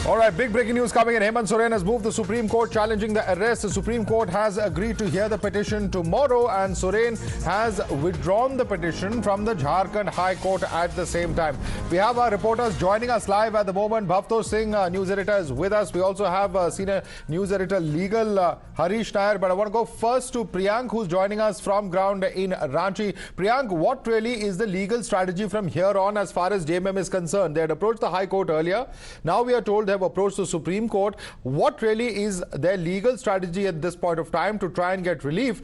All right, big breaking news coming in. Hemant Soren has moved the Supreme Court challenging the arrest. The Supreme Court has agreed to hear the petition tomorrow, and Soren has withdrawn the petition from the Jharkhand High Court at the same time. We have our reporters joining us live at the moment. Bhavtosh Singh, news editor, is with us. We also have senior news editor legal Harish Nair. But I want to go first to Priyank, who's joining us from ground in Ranchi. Priyank, what really is the legal strategy from here on as far as JMM is concerned? They had approached the High Court earlier. Now we are told they have approached the Supreme Court. What really is their legal strategy at this point of time to try and get relief?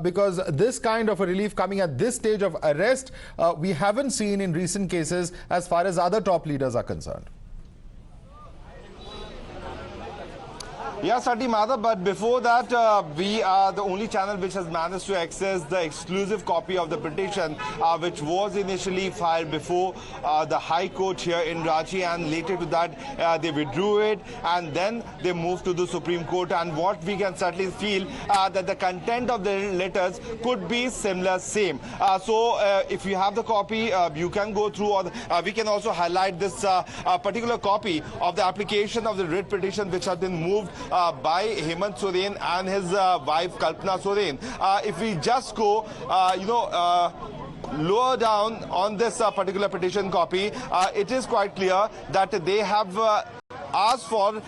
Because this kind of a relief coming at this stage of arrest, we haven't seen in recent cases as far as other top leaders are concerned. Yes, Sati Madhav, but before that, we are the only channel which has managed to access the exclusive copy of the petition, which was initially filed before the High Court here in Ranchi, and later to that, they withdrew it, and then they moved to the Supreme Court. And what we can certainly feel that the content of the letters could be similar, same. So if you have the copy, you can go through, or we can also highlight this particular copy of the application of the writ petition, which has been moved by Hemant Soren and his wife Kalpana Soren. If we just go, lower down on this particular petition copy, it is quite clear that they have asked for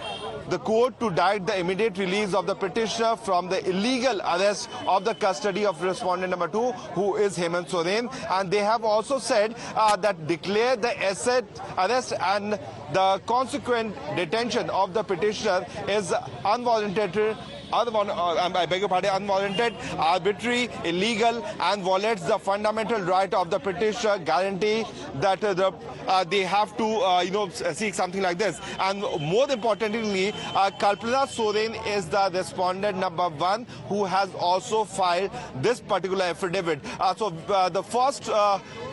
the court to direct the immediate release of the petitioner from the illegal arrest of the custody of respondent number 2, who is Hemant Soren. And they have also said that declare the asset arrest and the consequent detention of the petitioner is unwarranted, unwarranted, arbitrary, illegal, and violates the fundamental right of the petitioner, guarantee that they have to, seek something like this. And more importantly, Kalpana Soren is the respondent number 1 who has also filed this particular affidavit. So the first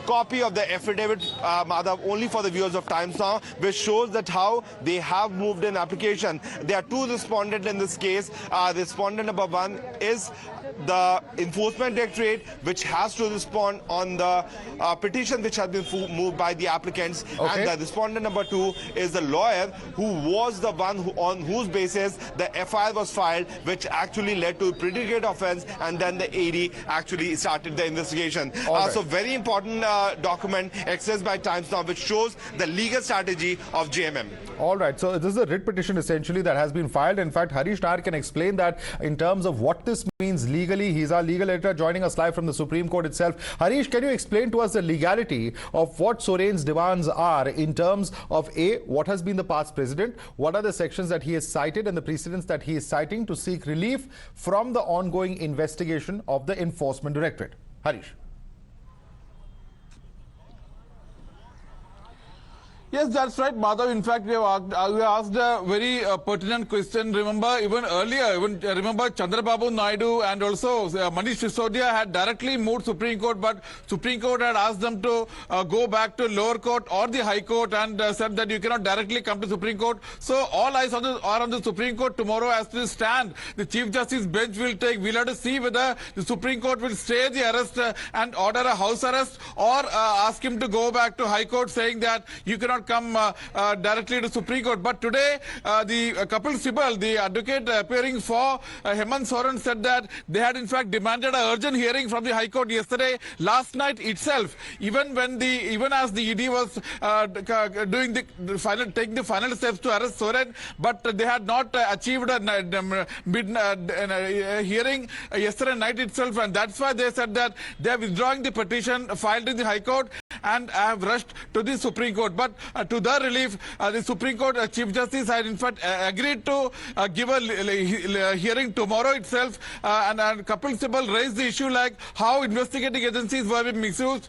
copy of the affidavit, Madhav, only for the viewers of Times Now, which shows that how they have moved an application. There are 2 respondents in this case. Respondent number 1 is the Enforcement Directorate, which has to respond on the petition which has been moved by the applicants. Okay. And the respondent number 2 is the lawyer who was the one on whose basis the FIR was filed, which actually led to a predicate offense, and then the AD actually started the investigation. Right. So very important document accessed by Times Now, which shows the legal strategy of JMM. All right, so this is a writ petition essentially that has been filed. In fact, Harish Nair can explain that in terms of what this means legally. He's our legal editor joining us live from the Supreme Court itself. Harish, can you explain to us the legality of what Soren's demands are in terms of A, what has been the past precedent, what are the sections that he has cited and the precedents that he is citing to seek relief from the ongoing investigation of the Enforcement Directorate? Harish. Yes, that's right, Madhav. In fact, we asked a very pertinent question. Remember, even earlier, remember Chandrababu Naidu and also Manish Sisodia had directly moved Supreme Court, but Supreme Court had asked them to go back to lower court or the High Court, and said that you cannot directly come to Supreme Court. So all eyes are on the Supreme Court tomorrow as to stand. The Chief Justice bench will take. We'll have to see whether the Supreme Court will stay the arrest and order a house arrest, or ask him to go back to High Court, saying that you cannot come directly to Supreme Court. But today, the Kapil Sibal, the advocate appearing for Hemant Soren, said that they had in fact demanded an urgent hearing from the High Court yesterday, last night itself. Even as the ED was taking the final steps to arrest Soren, but they had not achieved a hearing yesterday night itself, and that's why they said that they are withdrawing the petition filed in the High Court and have rushed to the Supreme Court. But to the relief, the Supreme Court Chief Justice had in fact agreed to give a hearing tomorrow itself, and Kapil Sibal raised the issue like how investigating agencies were being misused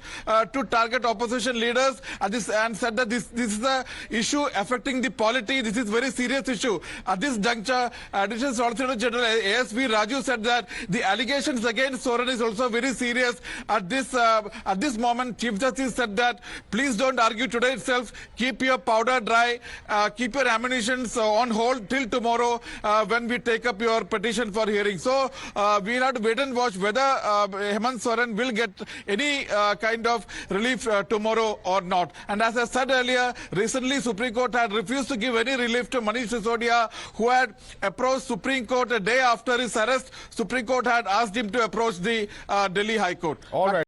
to target opposition leaders, and said that this is the issue affecting the polity. This is very serious issue. At this juncture, Additional Solicitor General ASV Raju said that the allegations against Soren is also very serious. At this moment, Chief Justice said that please don't argue today itself. keep your powder dry, keep your ammunitions on hold till tomorrow when we take up your petition for hearing. So we'll have to wait and watch whether Hemant Soren will get any kind of relief tomorrow or not. And as I said earlier, recently Supreme Court had refused to give any relief to Manish Sisodia, who had approached Supreme Court a day after his arrest. Supreme Court had asked him to approach the Delhi High Court. All right.